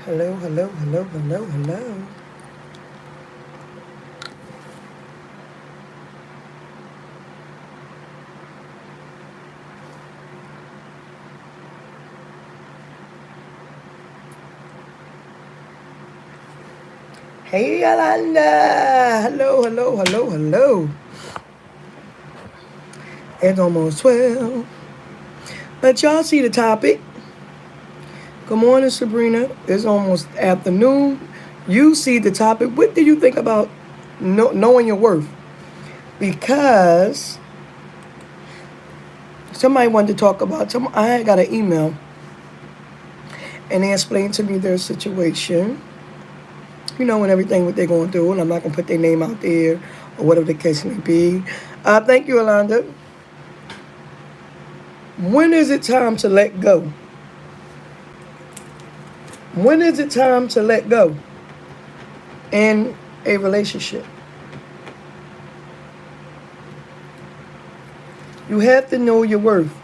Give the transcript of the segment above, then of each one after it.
Hello, hello, hello, hello, hello. Hey, Yolanda. Hello, hello, hello, hello. It's almost 12. But y'all see the topic. Good morning, Sabrina. It's almost afternoon. You see the topic. What do you think about knowing your worth? Because somebody wanted to talk about, I got an email and they explained to me their situation, and everything what they're going through. And I'm not going to put their name out there or whatever the case may be. Thank you, Yolanda. When is it time to let go? When is it time to let go in a relationship? You have to know your worth.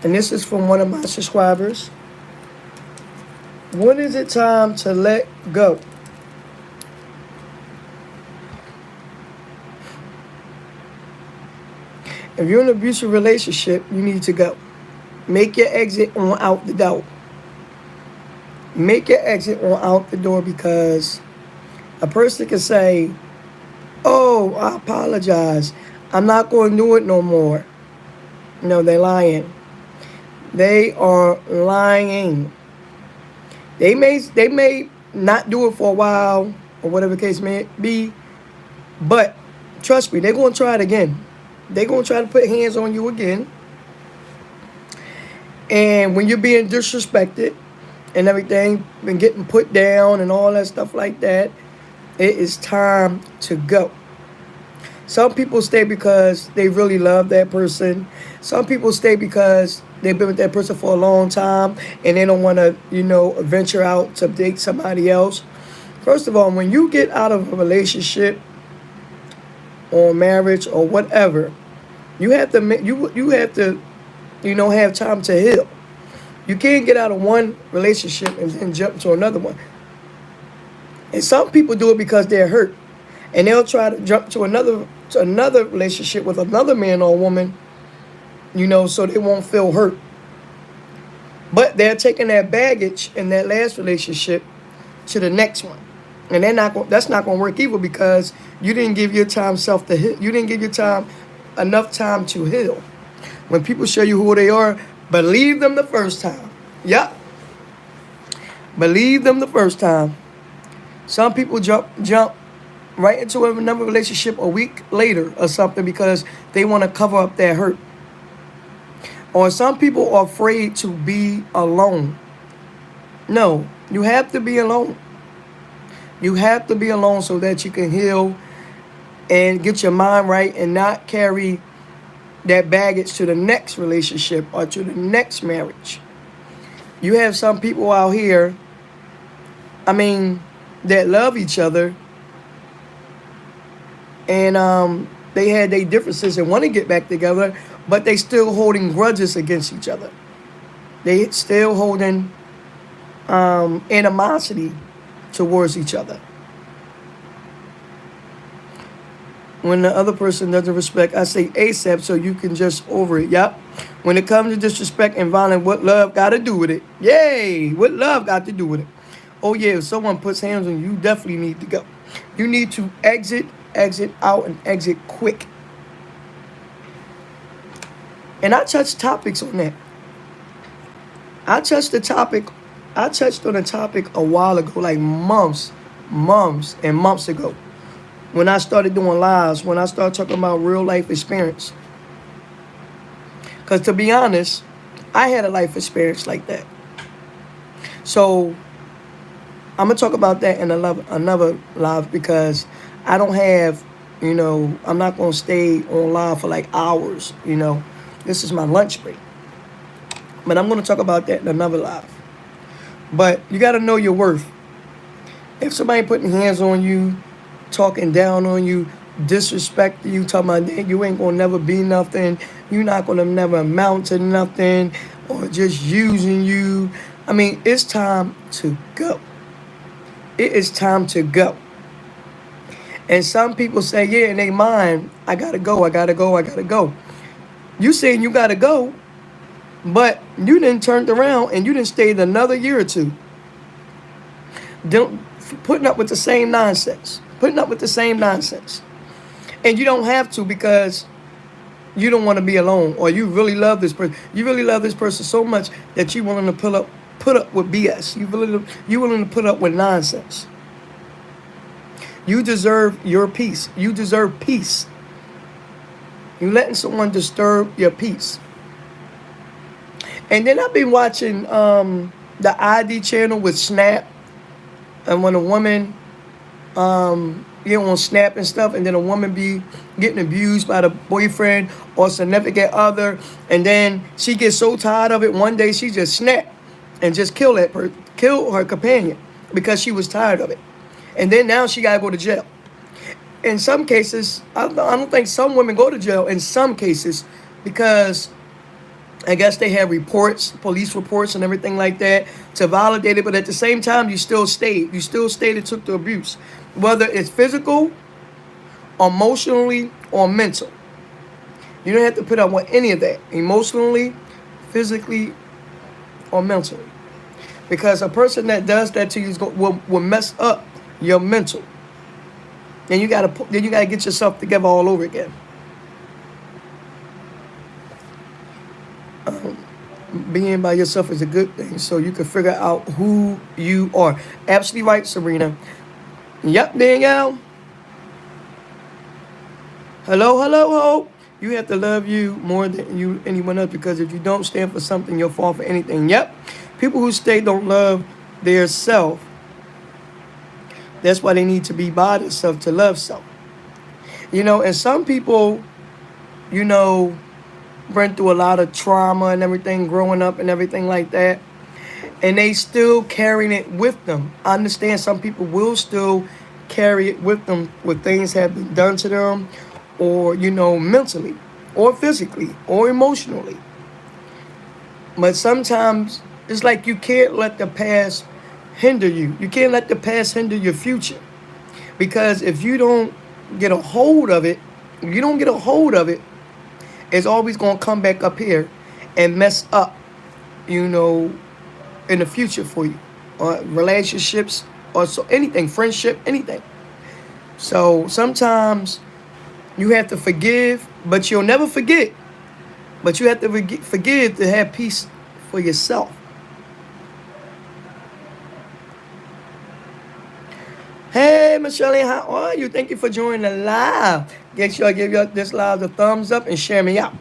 And this is from one of my subscribers. When is it time to let go? If you're in an abusive relationship, you need to go. Make your exit on out the door. Make your exit on out the door, because a person can say, oh, I apologize. I'm not going to do it no more. No, they're lying. They are lying. They may not do it for a while or whatever the case may be, but trust me, they're going to try it again. They're going to try to put hands on you again. And when you're being disrespected and everything, and getting put down and all that stuff like that, it is time to go. Some people stay because they really love that person. Some people stay because they've been with that person for a long time and they don't want to, venture out to date somebody else. First of all, when you get out of a relationship or marriage or whatever, you have to have time to heal. You can't get out of one relationship and then jump to another one. And some people do it because they're hurt, and they'll try to jump to another relationship with another man or woman, so they won't feel hurt. But they're taking that baggage in that last relationship to the next one, and that's not going to work either, because you didn't give your time self to heal. You didn't give your time enough time to heal. When people show you who they are, believe them the first time. Yep. Believe them the first time. Some people jump right into another relationship a week later or something because they want to cover up their hurt. Or some people are afraid to be alone. No, you have to be alone. You have to be alone so that you can heal and get your mind right and not carry that baggage to the next relationship or to the next marriage. You have some people out here, that love each other, and they had their differences and want to get back together, but they still holding grudges against each other. They still holding animosity towards each other. When the other person doesn't respect, I say ASAP so you can just over it. Yep. When it comes to disrespect and violence, what love got to do with it? Yay! What love got to do with it? Oh yeah, if someone puts hands on you, you definitely need to go. You need to exit out, and exit quick. And I touched topics on that. I touched on the topic a while ago, like months and months ago. When I started doing lives, when I started talking about real life experience. Because to be honest, I had a life experience like that. So I'm going to talk about that in another live, because I don't have, I'm not going to stay on live for like hours, This is my lunch break. But I'm going to talk about that in another live. But you got to know your worth. If somebody putting hands on you, talking down on you, disrespecting you, talking about that you ain't gonna never be nothing, you're not gonna never amount to nothing, or just using you. I mean, it's time to go. It is time to go. And some people say, yeah, in their mind, I gotta go, I gotta go, I gotta go. You saying you gotta go, but you didn't turn around and you didn't stay another year or two. Don't putting up with the same nonsense. Putting up with the same nonsense. And you don't have to, because you don't want to be alone, or you really love this person. You really love this person so much that you're willing to put up with BS. You're willing to put up with nonsense. You deserve your peace. You deserve peace. You letting someone disturb your peace. And then I've been watching the ID channel with Snap, and when a woman on Snap and stuff, and then a woman be getting abused by the boyfriend or significant other, and then she gets so tired of it, one day she just snap and just kill her companion because she was tired of it. And then now she gotta go to jail. In some cases, I don't think some women go to jail in some cases, because I guess they have reports, police reports and everything like that to validate it. But at the same time, you still stayed. You still stayed and took the abuse. Whether it's physical, emotionally, or mental. You don't have to put up with any of that. Emotionally, physically, or mentally. Because a person that does that to you will mess up your mental. Then you gotta get yourself together all over again. Being by yourself is a good thing, so you can figure out who you are. Absolutely right, Serena. Yep, Danielle. Hello, Hope. You have to love you more than anyone else, because if you don't stand for something, you'll fall for anything. Yep. People who stay don't love their self. That's why they need to be by themselves to love self. And some people, went through a lot of trauma and everything growing up and everything like that. And they still carrying it with them. I understand some people will still carry it with them when things have been done to them, or, mentally, or physically, or emotionally. But sometimes it's like you can't let the past hinder you. You can't let the past hinder your future. Because if you don't get a hold of it, it's always going to come back up here and mess up, in the future for you. Or relationships, or so anything, friendship, anything. So sometimes you have to forgive, but you'll never forget. But you have to forgive to have peace for yourself. Hey, Michelle, how are you? Thank you for joining the live. Make sure I give you this live a thumbs up and share me out.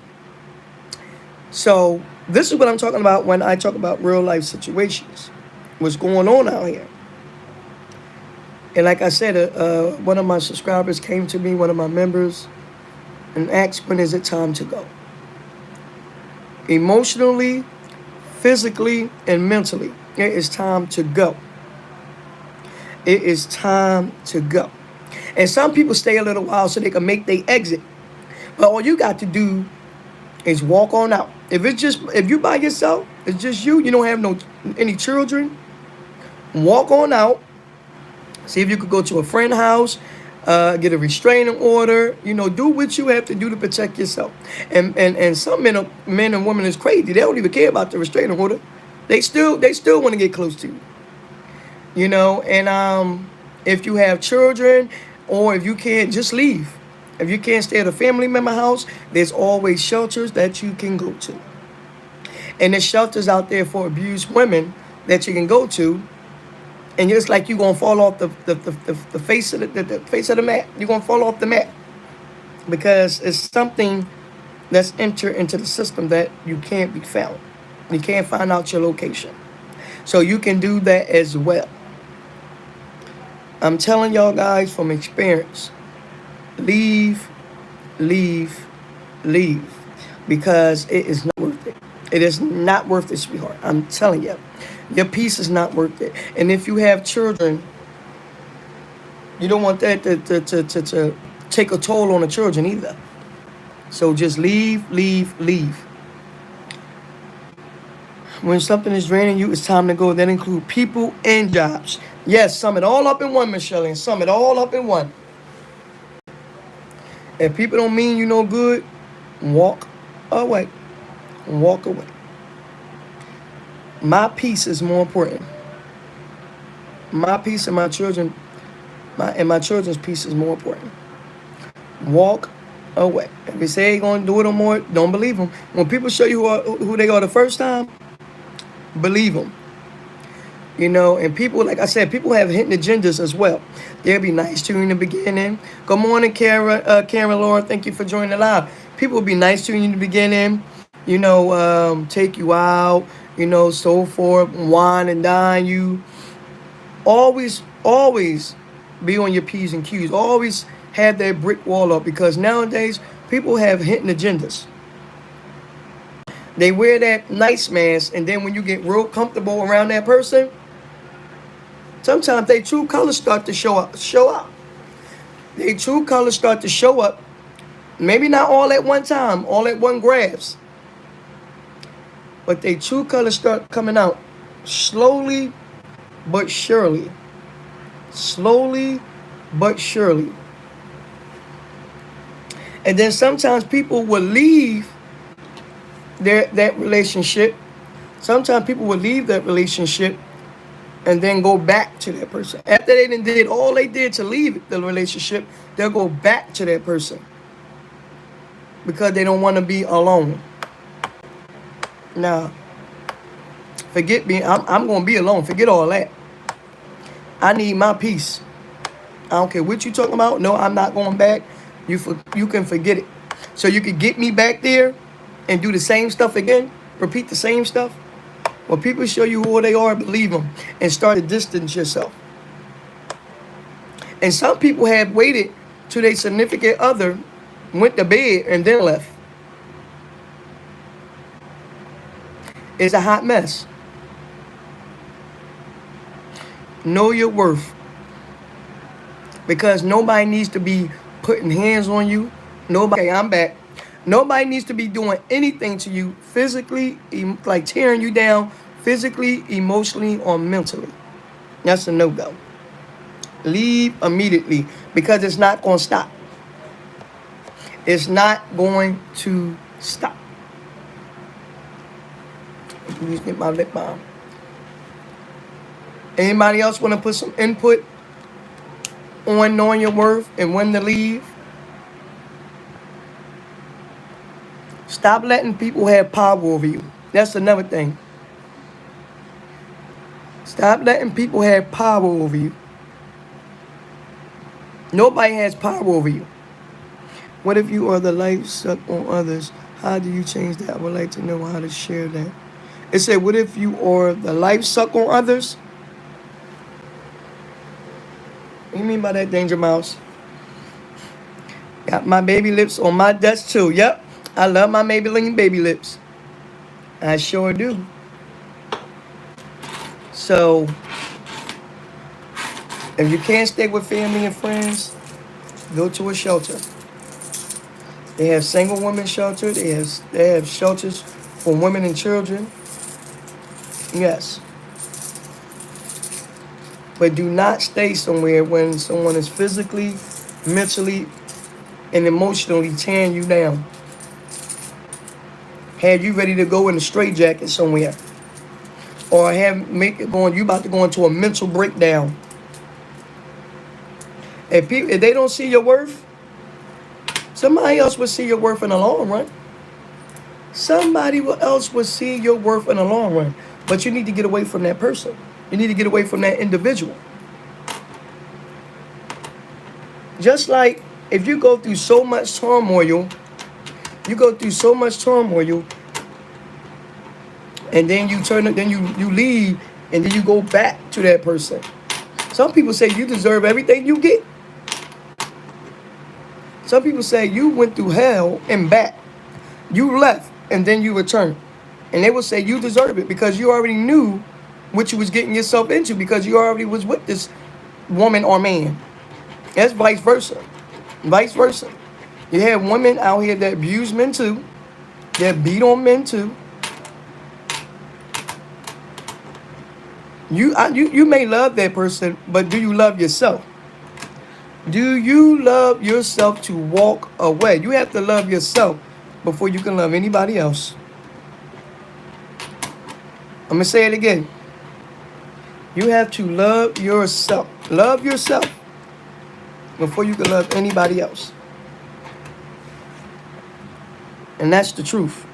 So this is what I'm talking about when I talk about real life situations. What's going on out here. And like I said, one of my subscribers came to me, one of my members, and asked, when is it time to go? Emotionally, physically, and mentally, it is time to go. It is time to go. And some people stay a little while so they can make their exit. But all you got to do is walk on out. If you by yourself, it's just you don't have any children, walk on out. See if you could go to a friend's house, get a restraining order, do what you have to do to protect yourself. And some men and women is crazy. They don't even care about the restraining order. They still want to get close to you. And if you have children, or if you can't, just leave. If you can't stay at a family member house, there's always shelters that you can go to. And there's shelters out there for abused women that you can go to. And it's like you're going to fall off the face of the face of the mat. You're going to fall off the mat. Because it's something that's entered into the system that you can't be found. You can't find out your location. So you can do that as well. I'm telling y'all guys from experience, leave. Because it is not worth it. It is not worth it, sweetheart. I'm telling you. Your peace is not worth it. And if you have children, you don't want that to take a toll on the children either. So just leave. When something is draining you, it's time to go. That includes people and jobs. Yes, sum it all up in one, Michelle, and sum it all up in one. If people don't mean you no good, walk away. Walk away. My peace is more important. My peace and my children, my children's peace is more important. Walk away. If they say they ain't gonna do it no more, don't believe them. When people show you who they are the first time, believe them. You know, and people, like I said, people have hidden agendas as well. They'll be nice to you in the beginning. Good morning, Karen Laura. Thank you for joining the live. People will be nice to you in the beginning. You know, take you out. You know, so forth, wine and dine you. Always be on your P's and Q's. Always have that brick wall up, because nowadays people have hidden agendas. They wear that nice mask, and then when you get real comfortable around that person, sometimes their true colors start to show up. Their true colors start to show up. Maybe not all at one time, all at one grabs. But their true colors start coming out slowly but surely. Slowly but surely. And then sometimes people will leave that relationship. Sometimes people will leave that relationship and then go back to that person. After they did all they did to leave the relationship, they'll go back to that person because they don't want to be alone. Now, forget me. I'm going to be alone. Forget all that. I need my peace. I don't care what you talking about. No, I'm not going back. You can forget it. So you can get me back there and do the same stuff again. Repeat the same stuff. When people show you who they are, believe them and start to distance yourself. And some people have waited till their significant other went to bed and then left. It's a hot mess. Know your worth. Because nobody needs to be putting hands on you. Nobody, I'm back. Nobody needs to be doing anything to you physically, like tearing you down physically, emotionally, or mentally. That's a no-go. Leave immediately, because it's not going to stop. It's not going to stop. Let me get my lip balm. Anybody else want to put some input on knowing your worth and when to leave? Stop letting people have power over you. That's another thing. Stop letting people have power over you. Nobody has power over you. What if you are the life suck on others? How do you change that? I would like to know how to share that. It said, what if you are the life suck on others? What do you mean by that, Danger Mouse? Got my baby lips on my desk too. Yep. I love my Maybelline baby lips. I sure do. So, if you can't stay with family and friends, go to a shelter. They have single women shelter. They have shelters for women and children. Yes. But do not stay somewhere when someone is physically, mentally, and emotionally tearing you down. Have you ready to go in a straitjacket somewhere. Or you about to go into a mental breakdown. If they don't see your worth, somebody else will see your worth in the long run. Somebody else will see your worth in the long run. But you need to get away from that person. You need to get away from that individual. Just like if you go through so much turmoil, and then you leave, and then you go back to that person. Some people say you deserve everything you get. Some people say you went through hell and back. You left and then you returned. And they will say you deserve it because you already knew what you was getting yourself into, because you already was with this woman or man. That's vice versa. Vice versa. You have women out here that abuse men too. That beat on men too. You may love that person, but do you love yourself? Do you love yourself to walk away? You have to love yourself before you can love anybody else. I'm going to say it again. You have to love yourself. Love yourself before you can love anybody else. And that's the truth.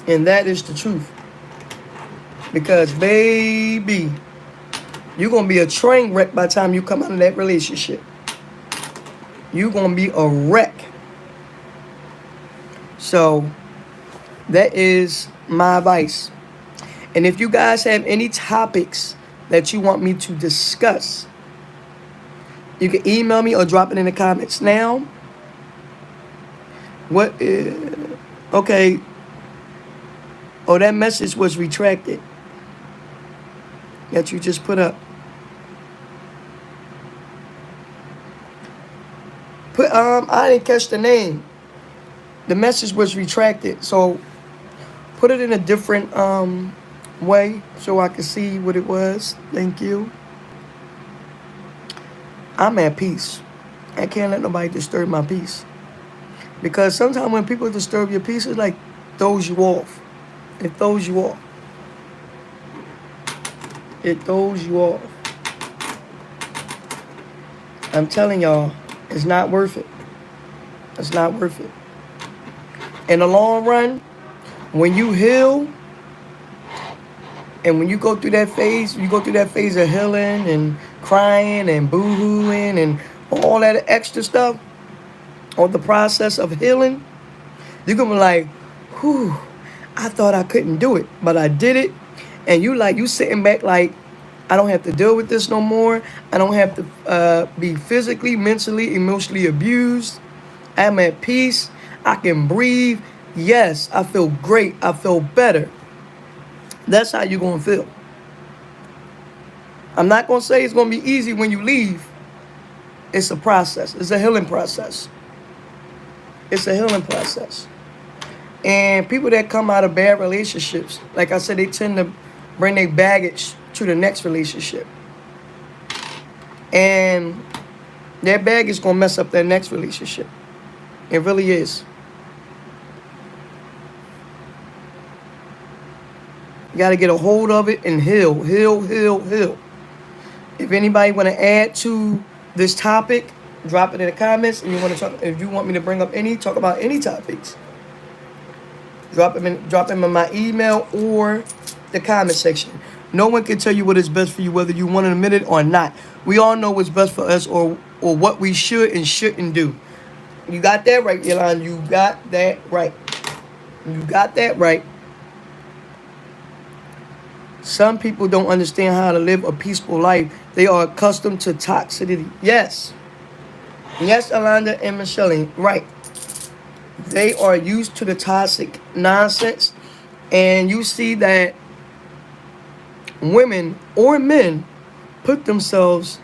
And that is the truth. Because, baby, you're going to be a train wreck by the time you come out of that relationship. You're going to be a wreck. So, that is my advice. And if you guys have any topics that you want me to discuss, you can email me or drop it in the comments now. Okay. Oh, that message was retracted that you just put up. I didn't catch the name. The message was retracted. So put it in a different way so I can see what it was. Thank you. I'm at peace. I can't let nobody disturb my peace. Because sometimes when people disturb your peace, it like throws you off. It throws you off. It throws you off. I'm telling y'all, it's not worth it. It's not worth it. In the long run, when you heal, and when you go through that phase, of healing and crying and boo-hooing and all that extra stuff, or the process of healing, you're going to be like, whew, I thought I couldn't do it, but I did it. And you sitting back like, I don't have to deal with this no more. I don't have to be physically, mentally, emotionally abused. I'm at peace. I can breathe. Yes, I feel great. I feel better. That's how you're going to feel. I'm not going to say it's going to be easy when you leave. It's a process. It's a healing process. It's a healing process. And people that come out of bad relationships, like I said, they tend to bring their baggage to the next relationship. And their baggage is going to mess up their next relationship. It really is. You got to get a hold of it and heal. If anybody want to add to this topic, drop it in the comments. And if you want me to bring up talk about any topics, drop them in my email or the comment section. No one can tell you what is best for you, whether you want to admit it or not. We all know what's best for us or what we should and shouldn't do. You got that right, Yolanda. You got that right. You got that right. Some people don't understand how to live a peaceful life. They are accustomed to toxicity. Yes. Yes, Alanda and Michelle, right. They are used to the toxic nonsense. And you see that women or men put themselves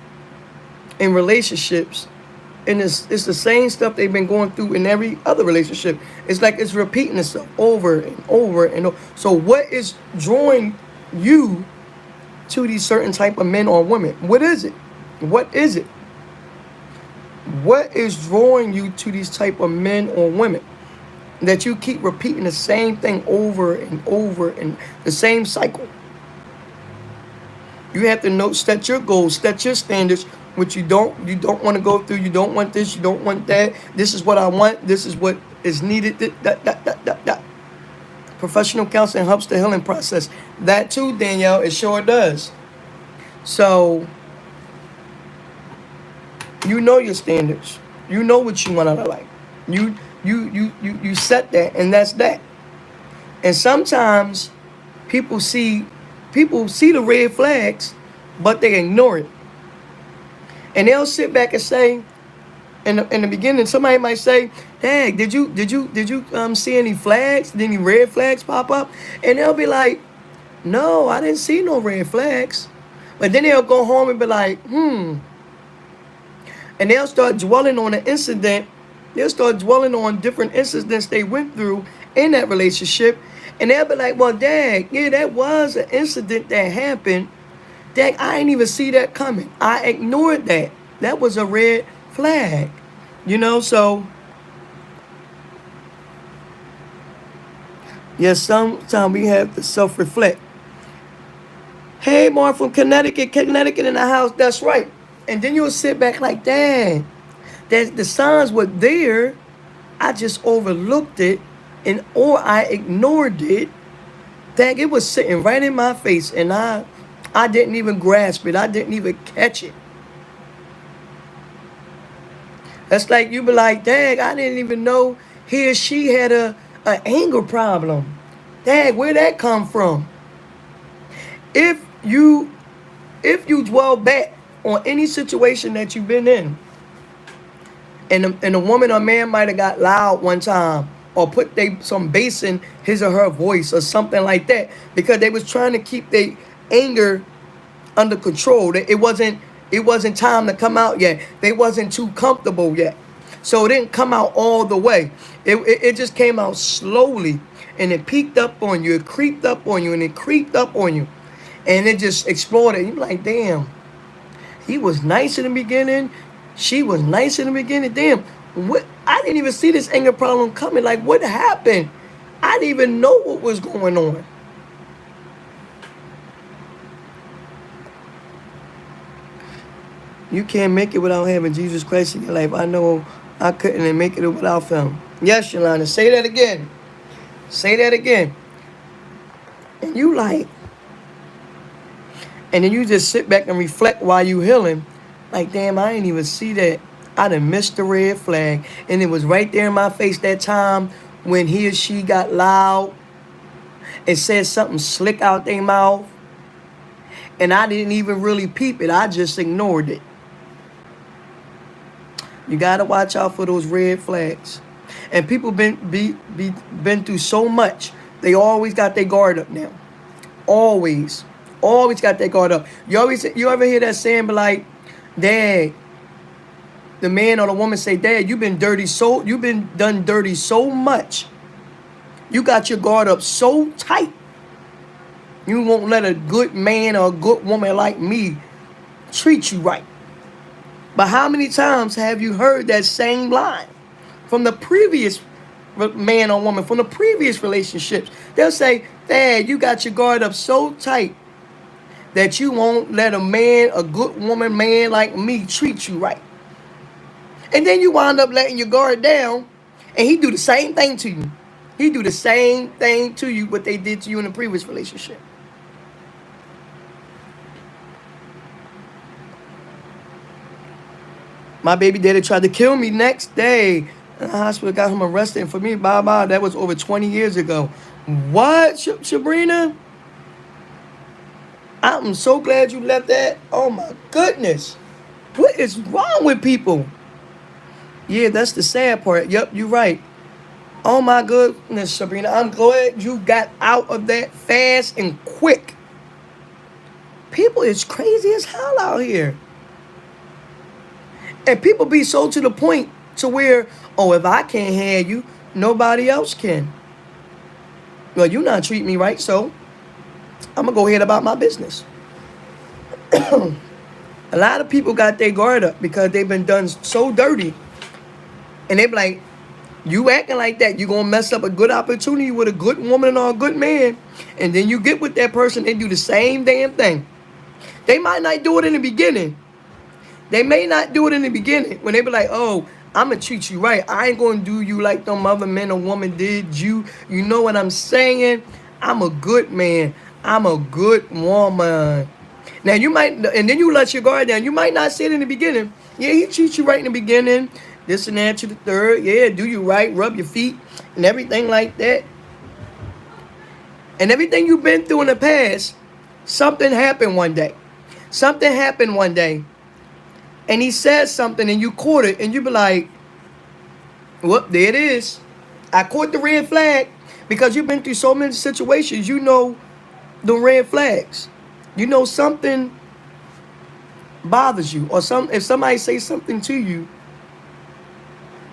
in relationships, and it's the same stuff they've been going through in every other relationship. It's like it's repeating itself over and over and over. So what is drawing you to these certain type of men or women? What is it? What is it? What is drawing you to these type of men or women that you keep repeating the same thing over and over and the same cycle? You have to set your goals, set your standards, which you don't want to go through. You don't want this, you don't want that. This is what I want. This is what is needed. Professional counseling helps the healing process. That too, Danielle, it sure does. So, you know your standards. You know what you want out of life. You set that, and that's that. And sometimes people see the red flags, but they ignore it. And they'll sit back and say, in the beginning, somebody might say, "Hey, did you see any flags? Did any red flags pop up?" And they'll be like, "No, I didn't see no red flags." But then they'll go home and be like, And they'll start dwelling on an incident. They'll start dwelling on different incidents they went through in that relationship. And they'll be like, well, Dad, yeah, that was an incident that happened. Dad, I didn't even see that coming. I ignored that. That was a red flag. So yes, sometimes we have to self-reflect. Hey, Mark from Connecticut in the house. That's right. And then you'll sit back like, Dad, that the signs were there. I just overlooked it, or I ignored it. Dang, it was sitting right in my face, and I didn't even grasp it. I didn't even catch it. That's like you be like, dang, I didn't even know he or she had a anger problem. Dang, where'd that come from? If you dwell back on any situation that you've been in, and a woman or man might have got loud one time, or put some bass in his or her voice or something like that, because they was trying to keep their anger under control. It wasn't time to come out yet. They wasn't too comfortable yet, so it didn't come out all the way. It just came out slowly, and it peeked up on you. It creeped up on you, and it creeped up on you, and it just exploded. You're like, damn, he was nice in the beginning. She was nice in the beginning. Damn, what? I didn't even see this anger problem coming. Like, what happened? I didn't even know what was going on. You can't make it without having Jesus Christ in your life. I know I couldn't make it without him. Yes, Yolanda, say that again. Say that again. And you like, and then you just sit back and reflect while you healing. Like, damn, I didn't even see that. I done missed the red flag. And it was right there in my face that time when he or she got loud and said something slick out their mouth. And I didn't even really peep it. I just ignored it. You got to watch out for those red flags. And people been through so much. They always got their guard up now. Always got their guard up. You ever hear that saying, be like, Dad, the man or the woman say, Dad, you've been done dirty so much. You got your guard up so tight. You won't let a good man or a good woman like me treat you right. But how many times have you heard that same line from the previous man or woman, from the previous relationships? They'll say, Dad, you got your guard up so tight that you won't let a good woman, man like me treat you right. And then you wind up letting your guard down, and he do the same thing to you. He do the same thing to you what they did to you in the previous relationship. My baby daddy tried to kill me next day. And the hospital got him arrested. And for me, bye-bye, that was over 20 years ago. What, Sabrina? I'm so glad you left that. Oh, my goodness. What is wrong with people? Yeah, that's the sad part. Yep, you're right. Oh, my goodness, Sabrina. I'm glad you got out of that fast and quick. People is crazy as hell out here. And people be so to the point to where, oh, if I can't have you, nobody else can. Well, you not treat me right, so I'm going to go ahead about my business. A lot of people got their guard up because they've been done so dirty. And they be like, you acting like that, you're going to mess up a good opportunity with a good woman or a good man. And then you get with that person, they do the same damn thing. They might not do it in the beginning. They may not do it in the beginning when they be like, oh, I'm going to treat you right. I ain't going to do you like them other men or woman did you. You know what I'm saying? I'm a good man. I'm a good woman. Now, you might, and then you let your guard down. You might not say it in the beginning. Yeah, he treats you right in the beginning. This and that to the third. Yeah, do you right. Rub your feet and everything like that. And everything you've been through in the past, something happened one day. Something happened one day. And he said something and you caught it and you be like, whoop, there it is. I caught the red flag because you've been through so many situations. You know the red flags. You know something bothers you, or if somebody says something to you,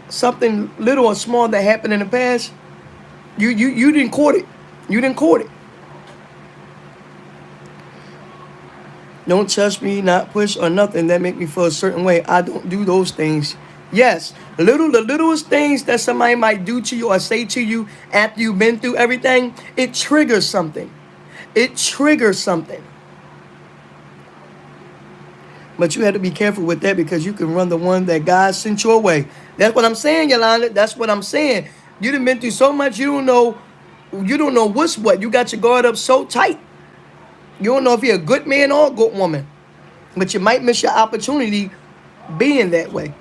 something little or small that happened in the past, you didn't caught it. You didn't court it. Don't touch me, not push or nothing that make me feel a certain way. I don't do those things. Yes, the littlest things that somebody might do to you or say to you after you've been through everything, it triggers something. It triggers something. But you have to be careful with that because you can run the one that God sent your way. That's what I'm saying, Yolanda. That's what I'm saying. You done been through so much, you don't know what's what. You got your guard up so tight. You don't know if you're a good man or a good woman. But you might miss your opportunity being that way.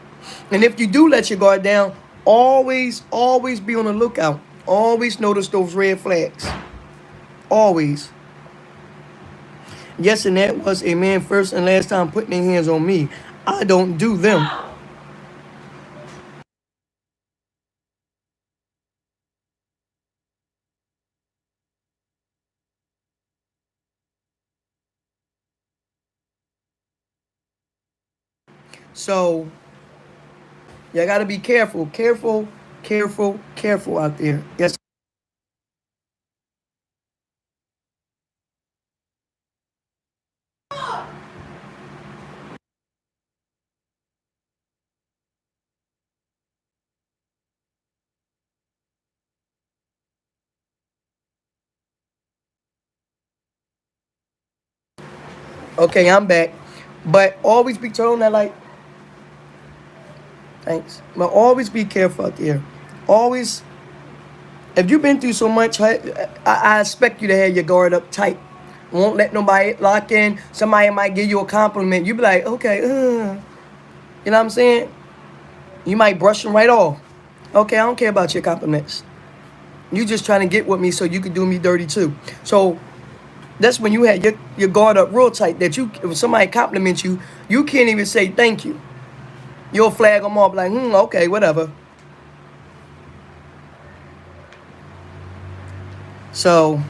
And if you do let your guard down, always be on the lookout. Always notice those red flags. Always. Yes, and that was a man first and last time putting their hands on me. I don't do them. So, you got to be careful. Careful out there. Yes. Okay, I'm back. But always be turning that light. Thanks. But always be careful out there. Always, if you've been through so much, I expect you to have your guard up tight. Won't let nobody lock in. Somebody might give you a compliment. You be like, okay, you know what I'm saying? You might brush them right off. Okay, I don't care about your compliments. You just trying to get with me so you can do me dirty too. So that's when you had your guard up real tight. That if somebody compliments you, you can't even say thank you. You'll flag them off like, okay, whatever. So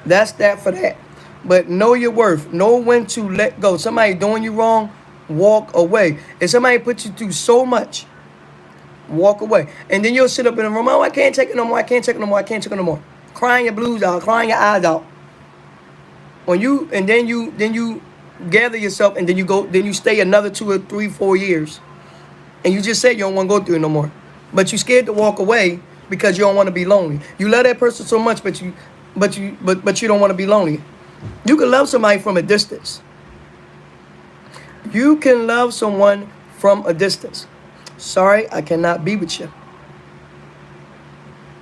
that's that for that. But know your worth. Know when to let go. Somebody doing you wrong, walk away. If somebody puts you through so much, walk away. And then you'll sit up in the room, oh, I can't take it no more, I can't take it no more, I can't take it no more. Crying your blues out, crying your eyes out. Then you gather yourself and then you stay another 2 or 3, 4 years. And you just said you don't want to go through it no more. But you scared to walk away because you don't want to be lonely. You love that person so much, but you don't want to be lonely. You can love somebody from a distance. You can love someone from a distance. Sorry, I cannot be with you.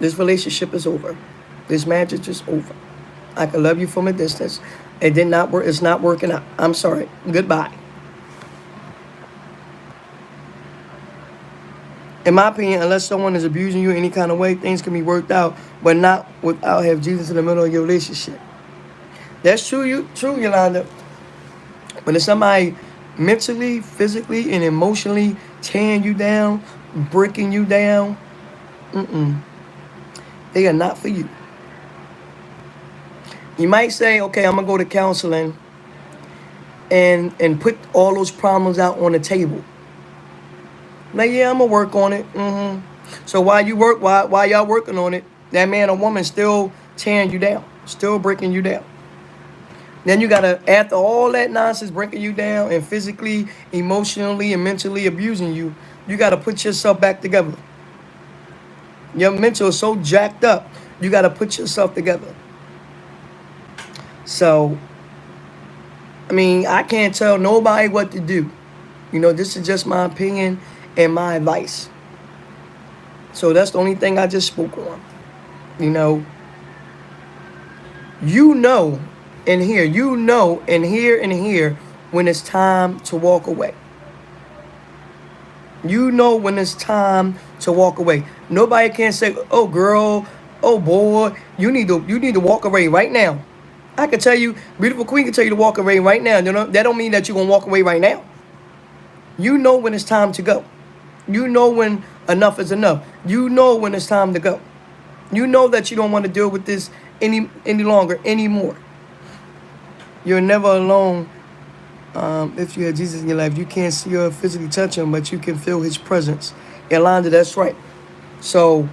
This relationship is over. This marriage is over. I can love you from a distance. It did not work. It's not working out. I'm sorry. Goodbye. In my opinion, unless someone is abusing you in any kind of way, things can be worked out, but not without have Jesus in the middle of your relationship. That's true, Yolanda. But if somebody mentally, physically, and emotionally tearing you down, breaking you down, they are not for you. You might say, okay, I'm going to go to counseling and put all those problems out on the table. Like, yeah, I'm going to work on it. So while y'all working on it, that man or woman still tearing you down, still breaking you down. Then you got to, after all that nonsense breaking you down and physically, emotionally, and mentally abusing you, you got to put yourself back together. Your mental is so jacked up, you got to put yourself together. So, I mean, I can't tell nobody what to do. This is just my opinion and my advice. So that's the only thing I just spoke on. And here when it's time to walk away. When it's time to walk away. Nobody can say, oh girl, oh boy, you need to walk away right now. I can tell you, beautiful queen can tell you to walk away right now. That don't mean that you're going to walk away right now. You know when it's time to go. You know when enough is enough. You know when it's time to go. You know that you don't want to deal with this any longer, anymore. You're never alone if you have Jesus in your life. You can't see or physically touch him, but you can feel his presence. Yolanda, that's right. So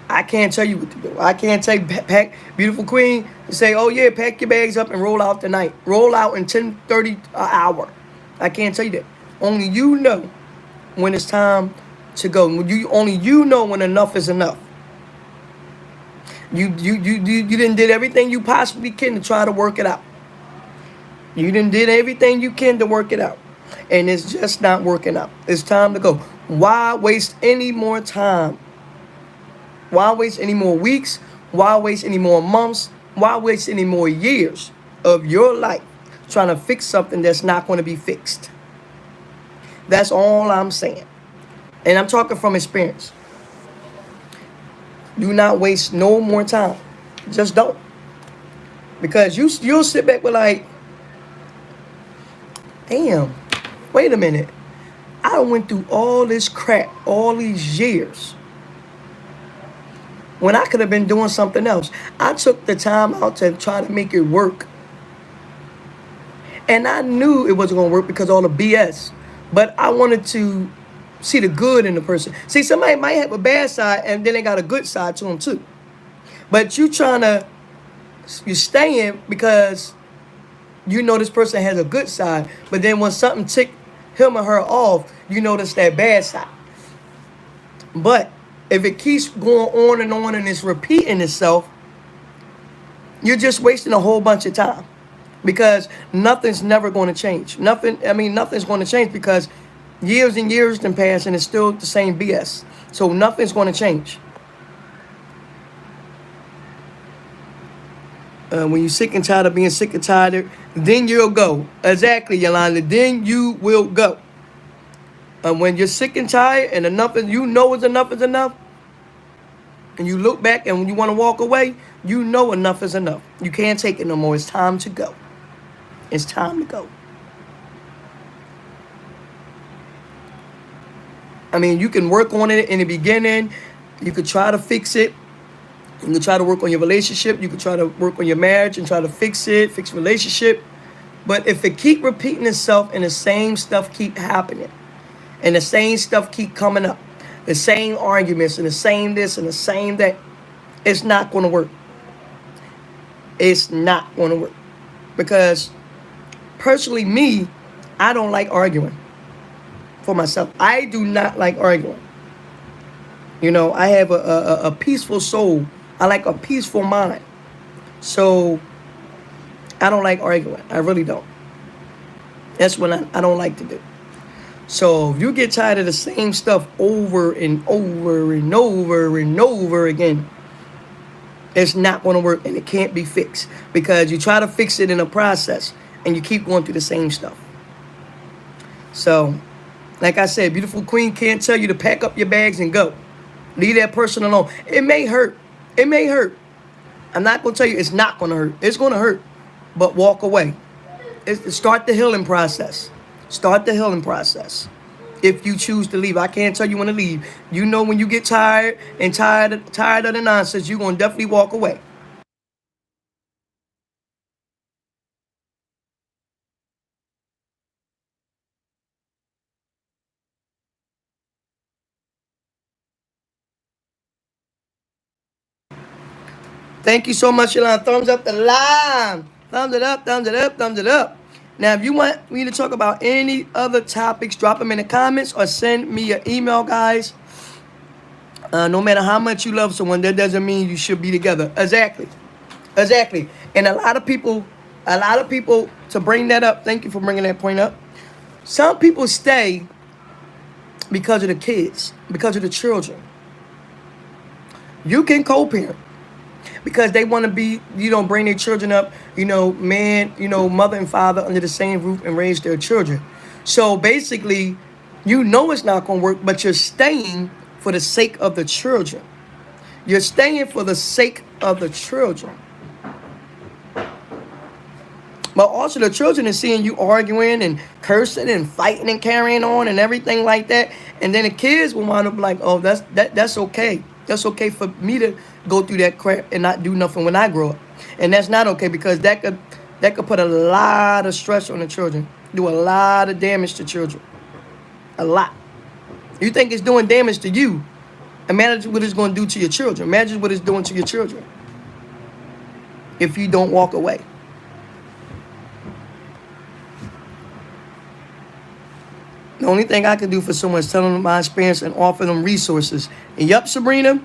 I can't tell you what to do. I can't tell you, pack, beautiful queen, and say, oh yeah, pack your bags up and roll out tonight. Roll out in 10:30 an hour. I can't tell you that. Only you know when it's time to go. Only you know when enough is enough. You didn't did everything you possibly can to try to work it out. You didn't did everything you can to work it out. And it's just not working out. It's time to go. Why waste any more time? Why waste any more weeks? Why waste any more months? Why waste any more years of your life trying to fix something that's not going to be fixed? That's all I'm saying. And I'm talking from experience. Do not waste no more time. Just don't. Because you'll sit back with like, damn, wait a minute. I went through all this crap all these years when I could have been doing something else. I took the time out to try to make it work. And I knew it wasn't going to work because of all the BS. But I wanted to see the good in the person. See, somebody might have a bad side and then they got a good side to them too. But you're staying because you know this person has a good side. But then when something tick him or her off, you notice that bad side. But if it keeps going on and it's repeating itself, you're just wasting a whole bunch of time. Because nothing's never going to change. Nothing's going to change because years and years can pass and it's still the same BS. So nothing's going to change. When you're sick and tired of being sick and tired, then you'll go. Exactly, Yolanda. Then you will go. When you're sick and tired and enough is, you know enough is enough, and you look back and when you want to walk away, you know enough is enough. You can't take it no more. It's time to go. It's time to go. You can work on it in the beginning. You could try to fix it. You can try to work on your relationship. You can try to work on your marriage and try to fix it, fix relationship. But if it keep repeating itself and the same stuff keep happening, and the same stuff keep coming up, the same arguments and the same this and the same that, it's not going to work. It's not going to work. Because personally, me, I don't like arguing for myself. I do not like arguing. I have a peaceful soul. I like a peaceful mind. So I don't like arguing. I really don't. That's what I don't like to do. So if you get tired of the same stuff over and over and over and over again, it's not going to work and it can't be fixed. Because you try to fix it in a process and you keep going through the same stuff. So, like I said, beautiful queen can't tell you to pack up your bags and go. Leave that person alone. It may hurt. It may hurt. I'm not going to tell you it's not going to hurt. It's going to hurt. But walk away. Start the healing process. Start the healing process. If you choose to leave. I can't tell you when to leave. You know when you get tired and tired of the nonsense, you're going to definitely walk away. Thank you so much, Yolanda. Thumbs up the line. Thumbs it up, thumbs it up, thumbs it up. Now, if you want me to talk about any other topics, drop them in the comments or send me an email, guys. No matter how much you love someone, that doesn't mean you should be together. Exactly. Exactly. And a lot of people, to bring that up, thank you for bringing that point up. Some people stay because of the kids, because of the children. You can co-parent. Because they want to be, bring their children up, mother and father under the same roof and raise their children. So basically, it's not going to work, but you're staying for the sake of the children. You're staying for the sake of the children. But also the children are seeing you arguing and cursing and fighting and carrying on and everything like that. And then the kids will wind up like, oh, that's okay. That's okay for me to go through that crap and not do nothing when I grow up. And that's not okay because that could put a lot of stress on the children. Do a lot of damage to children. A lot. You think it's doing damage to you, Imagine what it's going to do to your children. Imagine what it's doing to your children if you don't walk away. The only thing I can do for someone is tell them my experience and offer them resources. And yup, Sabrina,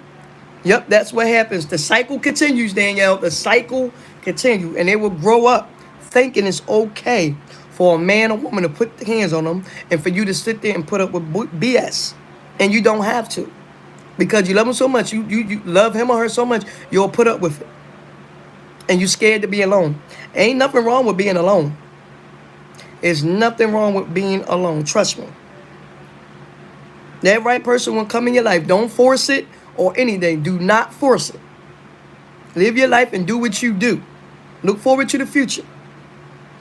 yup, that's what happens. The cycle continues, Danielle. The cycle continues. And they will grow up thinking it's okay for a man or woman to put hands on them and for you to sit there and put up with BS. And you don't have to. Because you love him so much, you love him or her so much, you'll put up with it. And you're scared to be alone. Ain't nothing wrong with being alone. There's nothing wrong with being alone. Trust me. That right person will come in your life. Don't force it or anything. Do not force it. Live your life and do what you do. Look forward to the future.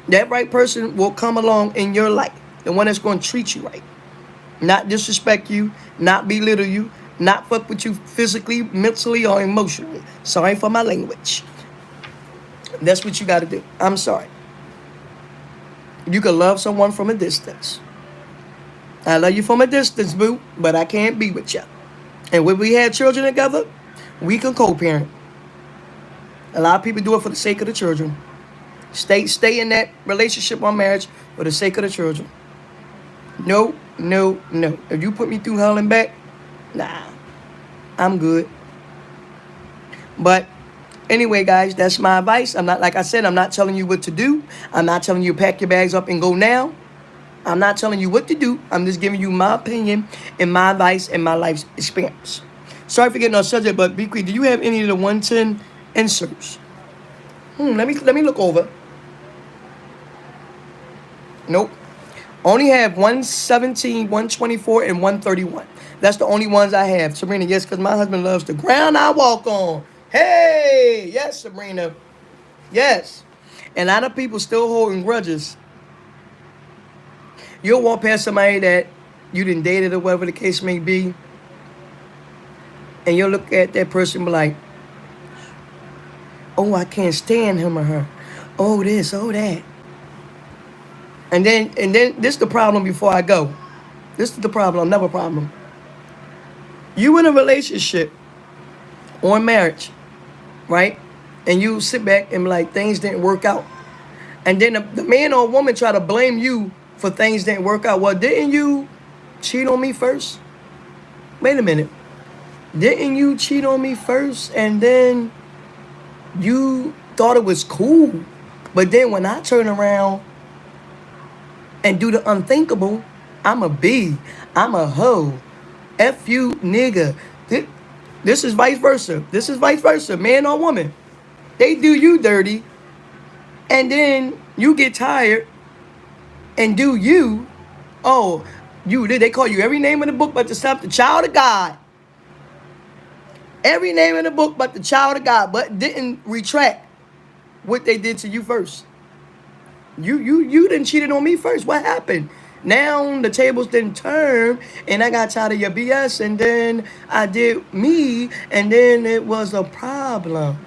That right person will come along in your life. The one that's going to treat you right. Not disrespect you. Not belittle you. Not fuck with you physically, mentally, or emotionally. Sorry for my language. That's what you got to do. I'm sorry. You can love someone from a distance. I love you from a distance, boo, but I can't be with you. And when we had children together, we can co-parent. A lot of people do it for the sake of the children. Stay in that relationship or marriage for the sake of the children. No, no, no. If you put me through hell and back, nah, I'm good. But anyway, guys, that's my advice. I'm not, like I said, I'm not telling you what to do. I'm not telling you pack your bags up and go now. I'm not telling you what to do. I'm just giving you my opinion and my advice and my life's experience. Sorry for getting off subject, but be quick. Do you have any of the 110 inserts? Let me look over. Nope. Only have 117, 124, and 131. That's the only ones I have. Sabrina, yes, because my husband loves the ground I walk on. Hey, yes, Sabrina. Yes. And a lot of people still holding grudges. You'll walk past somebody that you didn't dated or whatever the case may be, and you'll look at that person and be like, oh, I can't stand him or her. Oh, this, oh, that. And then this is the problem before I go. This is the problem, another problem. You in a relationship or marriage, right? And you sit back and be like, things didn't work out. And then the man or woman try to blame you for things didn't work out. Well, didn't you cheat on me first? Wait a minute. Didn't you cheat on me first and then you thought it was cool? But then when I turn around and do the unthinkable, I'm a B. I'm a hoe. F you, nigga. This is vice versa. This is vice versa, man or woman. They do you dirty, and then you get tired and do you. Oh, they call you every name in the book but to stop the child of God. Every name in the book but the child of God, but didn't retract what they did to you first. You didn't cheated on me first. What happened? Now the tables didn't turn, and I got tired of your BS, and then I did me, and then it was a problem.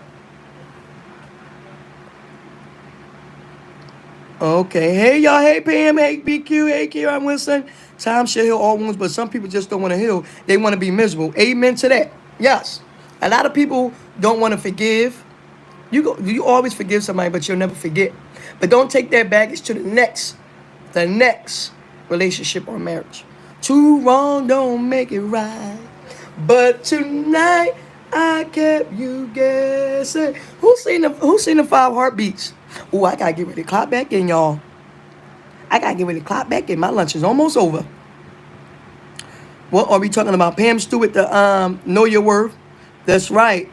Okay, hey y'all, hey Pam, hey BQ, hey Kira, I'm Winston. Time should heal all wounds, but some people just don't want to heal. They want to be miserable. Amen to that. Yes, a lot of people don't want to forgive. You always forgive somebody, but you'll never forget. But don't take that baggage to the next relationship or marriage. Too wrong don't make it right. But tonight I kept you guessing. Who's seen the 5 heartbeats? Ooh, I gotta get ready to clock back in, y'all. I gotta get ready to clock back in. My lunch is almost over. What are we talking about? Pam Stewart, the Know Your Worth. That's right.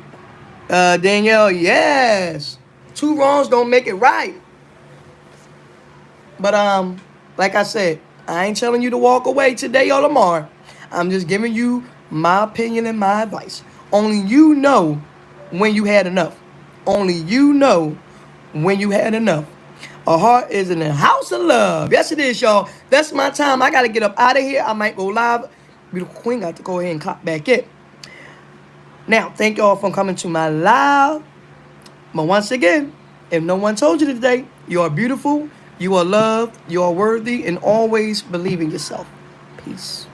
Danielle, yes. 2 wrongs don't make it right. But like I said, I ain't telling you to walk away today or tomorrow. I'm just giving you my opinion and my advice. Only you know when you had enough. Only you know when you had enough. A heart is in the house of love. Yes, it is, y'all. That's my time. I got to get up out of here. I might go live. Beautiful Queen got to go ahead and clock back in. Now, thank y'all for coming to my live. But once again, if no one told you today, you are beautiful, you are loved, you are worthy, and always believe in yourself. Peace.